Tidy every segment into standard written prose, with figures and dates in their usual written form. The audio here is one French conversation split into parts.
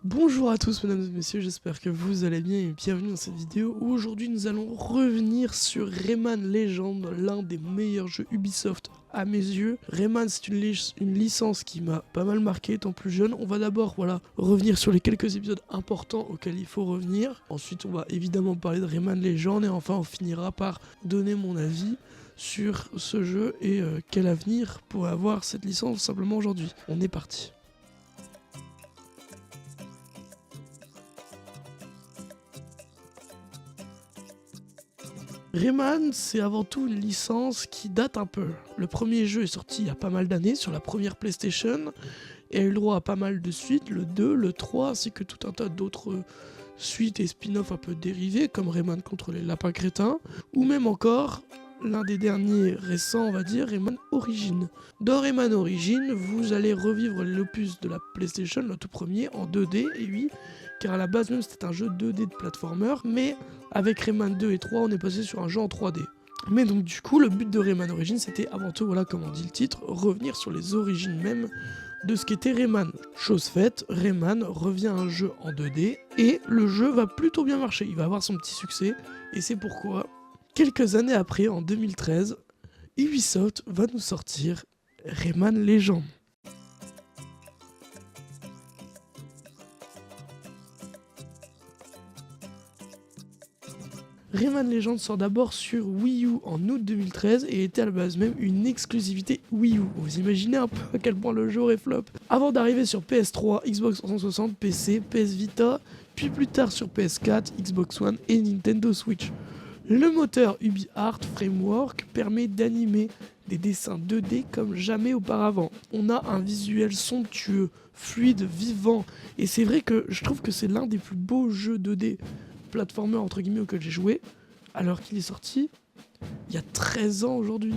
Bonjour à tous mesdames et messieurs, j'espère que vous allez bien et bienvenue dans cette vidéo où aujourd'hui nous allons revenir sur Rayman Legends, l'un des meilleurs jeux Ubisoft à mes yeux. Rayman c'est une licence qui m'a pas mal marqué étant plus jeune. On va d'abord revenir sur les quelques épisodes importants auxquels il faut revenir. Ensuite on va évidemment parler de Rayman Legends et enfin on finira par donner mon avis sur ce jeu et quel avenir pourrait avoir cette licence simplement aujourd'hui. On est parti. Rayman, c'est avant tout une licence qui date un peu. Le premier jeu est sorti il y a pas mal d'années sur la première PlayStation et a eu le droit à pas mal de suites, le 2, le 3, ainsi que tout un tas d'autres suites et spin-offs un peu dérivés comme Rayman contre les lapins crétins, ou même encore l'un des derniers récents, on va dire, Rayman Origins. Dans Rayman Origins, vous allez revivre l'opus de la PlayStation, le tout premier, en 2D, et oui, car à la base même c'était un jeu 2D de platformer, mais avec Rayman 2 et 3, on est passé sur un jeu en 3D. Mais donc du coup, le but de Rayman Origins, c'était avant tout, voilà comme on dit le titre, revenir sur les origines même de ce qu'était Rayman. Chose faite, Rayman revient à un jeu en 2D, et le jeu va plutôt bien marcher, il va avoir son petit succès, et c'est pourquoi, quelques années après, en 2013, Ubisoft va nous sortir Rayman Legends. Rayman Legends sort d'abord sur Wii U en août 2013 et était à la base même une exclusivité Wii U. Vous imaginez un peu à quel point le jeu aurait flop. Avant d'arriver sur PS3, Xbox 360, PC, PS Vita, puis plus tard sur PS4, Xbox One et Nintendo Switch. Le moteur UbiArt Framework permet d'animer des dessins 2D comme jamais auparavant. On a un visuel somptueux, fluide, vivant, et c'est vrai que je trouve que c'est l'un des plus beaux jeux 2D platformer entre guillemets auquel j'ai joué, alors qu'il est sorti il y a 13 ans aujourd'hui.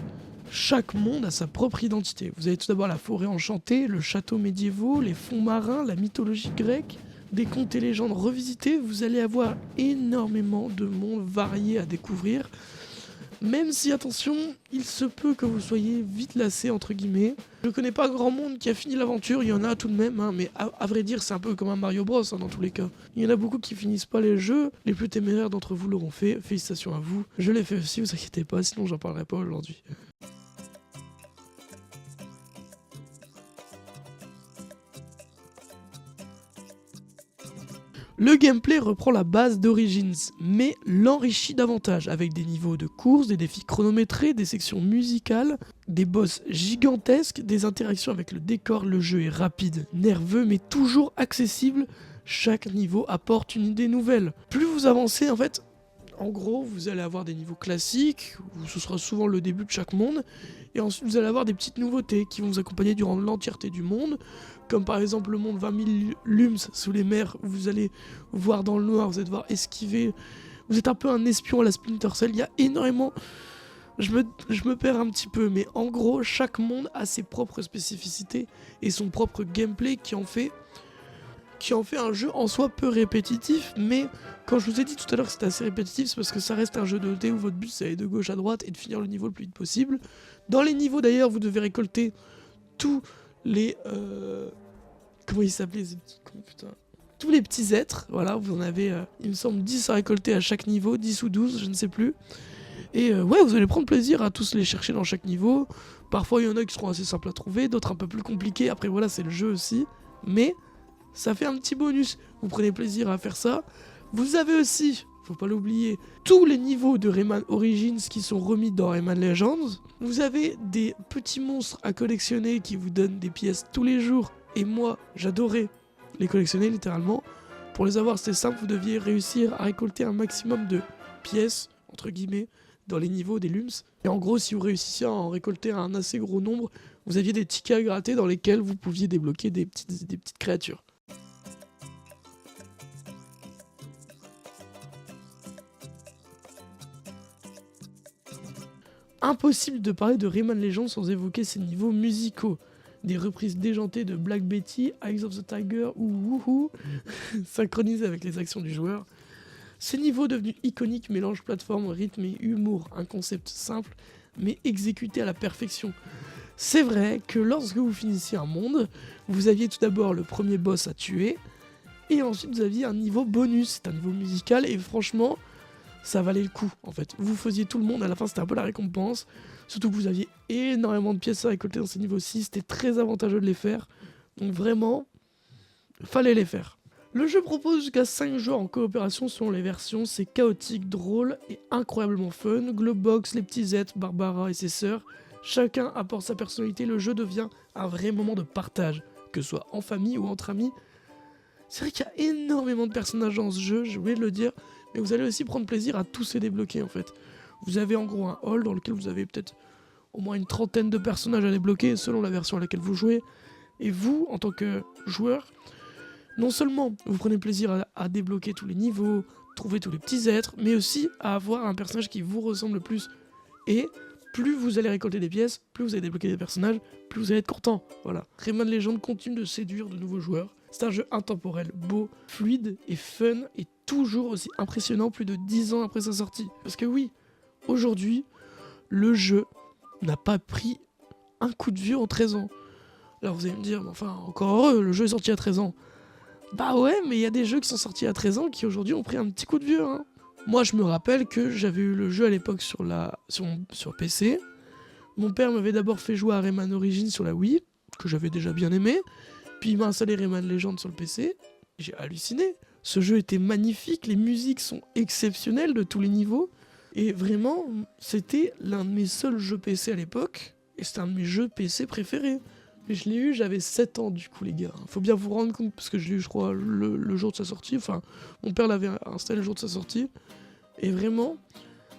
Chaque monde a sa propre identité. Vous avez tout d'abord la forêt enchantée, le château médiévaux, les fonds marins, la mythologie grecque, des contes et légendes revisités. Vous allez avoir énormément de mondes variés à découvrir. Même si, attention, il se peut que vous soyez vite lassé, entre guillemets. Je connais pas grand monde qui a fini l'aventure, il y en a tout de même, hein, mais à vrai dire, c'est un peu comme un Mario Bros hein, dans tous les cas. Il y en a beaucoup qui finissent pas les jeux, les plus téméraires d'entre vous l'auront fait, félicitations à vous. Je l'ai fait aussi, vous inquiétez pas, sinon j'en parlerai pas aujourd'hui. Le gameplay reprend la base d'Origins, mais l'enrichit davantage, avec des niveaux de course, des défis chronométrés, des sections musicales, des boss gigantesques, des interactions avec le décor. Le jeu est rapide, nerveux, mais toujours accessible. Chaque niveau apporte une idée nouvelle. Plus vous avancez, en fait, en gros, vous allez avoir des niveaux classiques, où ce sera souvent le début de chaque monde, et ensuite vous allez avoir des petites nouveautés qui vont vous accompagner durant l'entièreté du monde, comme par exemple le monde 20 000 lums sous les mers, où vous allez voir dans le noir, vous allez devoir esquiver, vous êtes un peu un espion à la Splinter Cell, il y a énormément... Je me perds un petit peu, mais en gros, chaque monde a ses propres spécificités et son propre gameplay qui en fait un jeu en soi peu répétitif, mais quand je vous ai dit tout à l'heure que c'était assez répétitif, c'est parce que ça reste un jeu de dé où votre but c'est d'aller de gauche à droite et de finir le niveau le plus vite possible. Dans les niveaux d'ailleurs, vous devez récolter tous les... comment ils s'appelaient ces petits cons, putain. Tous les petits êtres, voilà, vous en avez, il me semble, 10 à récolter à chaque niveau, 10 ou 12, je ne sais plus. Et ouais, vous allez prendre plaisir à tous les chercher dans chaque niveau. Parfois, il y en a qui seront assez simples à trouver, d'autres un peu plus compliqués. Après, voilà, c'est le jeu aussi. Mais ça fait un petit bonus. Vous prenez plaisir à faire ça. Vous avez aussi, faut pas l'oublier, tous les niveaux de Rayman Origins qui sont remis dans Rayman Legends. Vous avez des petits monstres à collectionner qui vous donnent des pièces tous les jours. Et moi, j'adorais les collectionner littéralement. Pour les avoir, c'était simple, vous deviez réussir à récolter un maximum de pièces, entre guillemets, dans les niveaux des lums. Et en gros, si vous réussissiez à en récolter un assez gros nombre, vous aviez des tickets à gratter dans lesquels vous pouviez débloquer des petites créatures. Impossible de parler de Rayman Legends sans évoquer ses niveaux musicaux. Des reprises déjantées de Black Betty, Eyes of the Tiger ou Woohoo, synchronisées avec les actions du joueur. Ces niveaux devenus iconiques mélangent plateforme, rythme et humour, un concept simple mais exécuté à la perfection. C'est vrai que lorsque vous finissiez un monde, vous aviez tout d'abord le premier boss à tuer, Et ensuite vous aviez un niveau bonus, c'est un niveau musical et franchement ça valait le coup en fait. Vous faisiez tout le monde, à la fin c'était un peu la récompense, surtout que vous aviez énormément de pièces à récolter dans ces niveaux 6, c'était très avantageux de les faire, donc vraiment, fallait les faire. Le jeu propose jusqu'à 5 joueurs en coopération selon les versions, c'est chaotique, drôle et incroyablement fun. Glowbox, les petits Z, Barbara et ses sœurs, chacun apporte sa personnalité, le jeu devient un vrai moment de partage, que ce soit en famille ou entre amis. C'est vrai qu'il y a énormément de personnages dans ce jeu, j'ai oublié de le dire, mais vous allez aussi prendre plaisir à tous les débloquer en fait. Vous avez en gros un hall dans lequel vous avez peut-être au moins une trentaine de personnages à débloquer selon la version à laquelle vous jouez. Et vous, en tant que joueur, non seulement vous prenez plaisir à débloquer tous les niveaux, trouver tous les petits êtres, mais aussi à avoir un personnage qui vous ressemble le plus. Et plus vous allez récolter des pièces, plus vous allez débloquer des personnages, plus vous allez être content. Voilà. Rayman Legends continue de séduire de nouveaux joueurs. C'est un jeu intemporel, beau, fluide et fun, et toujours aussi impressionnant plus de 10 ans après sa sortie. Parce que oui, aujourd'hui, le jeu n'a pas pris un coup de vieux en 13 ans. Alors vous allez me dire, enfin, encore heureux, le jeu est sorti à 13 ans. Bah ouais, mais il y a des jeux qui sont sortis à 13 ans qui aujourd'hui ont pris un petit coup de vieux. Hein. Moi, je me rappelle que j'avais eu le jeu à l'époque sur PC. Mon père m'avait d'abord fait jouer à Rayman Origins sur la Wii, que j'avais déjà bien aimé. Puis il m'a installé Rayman Legends sur le PC. J'ai halluciné. Ce jeu était magnifique, les musiques sont exceptionnelles de tous les niveaux. Et vraiment, c'était l'un de mes seuls jeux PC à l'époque. Et c'était un de mes jeux PC préférés. Je l'ai eu, j'avais 7 ans du coup les gars. Faut bien vous rendre compte parce que je l'ai eu je crois le jour de sa sortie. Enfin, mon père l'avait installé le jour de sa sortie. Et vraiment,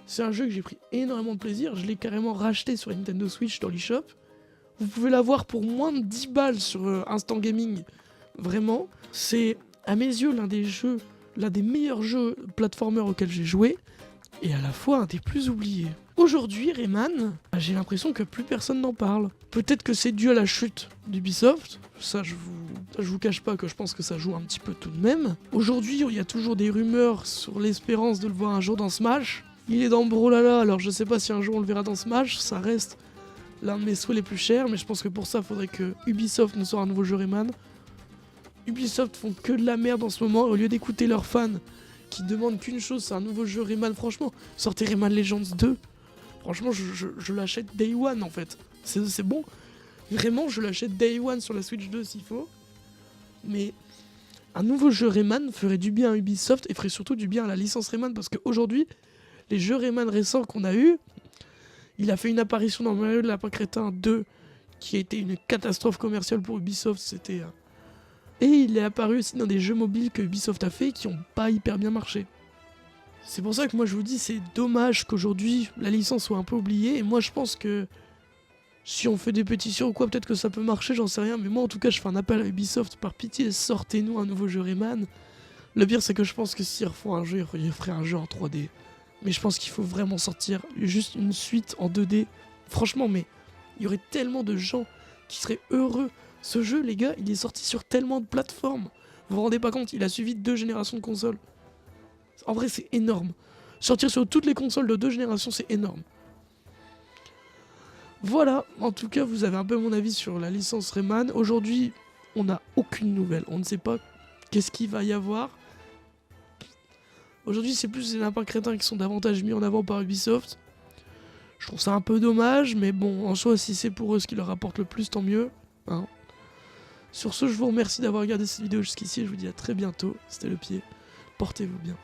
c'est un jeu que j'ai pris énormément de plaisir. Je l'ai carrément racheté sur Nintendo Switch dans l'eShop. Vous pouvez l'avoir pour moins de 10 balles sur Instant Gaming. Vraiment, c'est à mes yeux l'un des meilleurs jeux platformers auxquels j'ai joué. Et à la fois un des plus oubliés. Aujourd'hui, Rayman, j'ai l'impression que plus personne n'en parle. Peut-être que c'est dû à la chute d'Ubisoft. Ça, je vous cache pas que je pense que ça joue un petit peu tout de même. Aujourd'hui, il y a toujours des rumeurs sur l'espérance de le voir un jour dans Smash. Il est dans Brawlhalla, alors je sais pas si un jour on le verra dans Smash. Ça reste l'un de mes souhaits les plus chers, mais je pense que pour ça, il faudrait que Ubisoft nous sorte un nouveau jeu Rayman. Ubisoft font que de la merde en ce moment, au lieu d'écouter leurs fans qui demandent qu'une chose, c'est un nouveau jeu Rayman. Franchement, sortez Rayman Legends 2. Franchement, je l'achète Day One en fait. C'est bon. Vraiment, je l'achète Day One sur la Switch 2 s'il faut. Mais un nouveau jeu Rayman ferait du bien à Ubisoft et ferait surtout du bien à la licence Rayman parce qu'aujourd'hui, les jeux Rayman récents qu'on a eu, il a fait une apparition dans Mario le Lapin Crétin 2 qui a été une catastrophe commerciale pour Ubisoft. C'était et il est apparu aussi dans des jeux mobiles que Ubisoft a fait qui n'ont pas hyper bien marché. C'est pour ça que moi je vous dis c'est dommage qu'aujourd'hui la licence soit un peu oubliée et moi je pense que si on fait des pétitions ou quoi peut-être que ça peut marcher, j'en sais rien, mais moi en tout cas je fais un appel à Ubisoft, par pitié sortez-nous un nouveau jeu Rayman. Le pire c'est que je pense que s'ils refont un jeu, ils feraient un jeu en 3D. Mais je pense qu'il faut vraiment sortir juste une suite en 2D. Franchement mais il y aurait tellement de gens qui seraient heureux. Ce jeu, les gars, il est sorti sur tellement de plateformes. Vous vous rendez pas compte, il a suivi 2 générations de consoles. En vrai, c'est énorme. Sortir sur toutes les consoles de 2 générations, c'est énorme. Voilà, en tout cas, vous avez un peu mon avis sur la licence Rayman. Aujourd'hui, on n'a aucune nouvelle. On ne sait pas qu'est-ce qu'il va y avoir. Aujourd'hui, c'est plus les lapins crétins qui sont davantage mis en avant par Ubisoft. Je trouve ça un peu dommage, mais bon, en soi, si c'est pour eux ce qui leur rapporte le plus, tant mieux. Hein. Sur ce, je vous remercie d'avoir regardé cette vidéo jusqu'ici et je vous dis à très bientôt. C'était Le Pied. Portez-vous bien.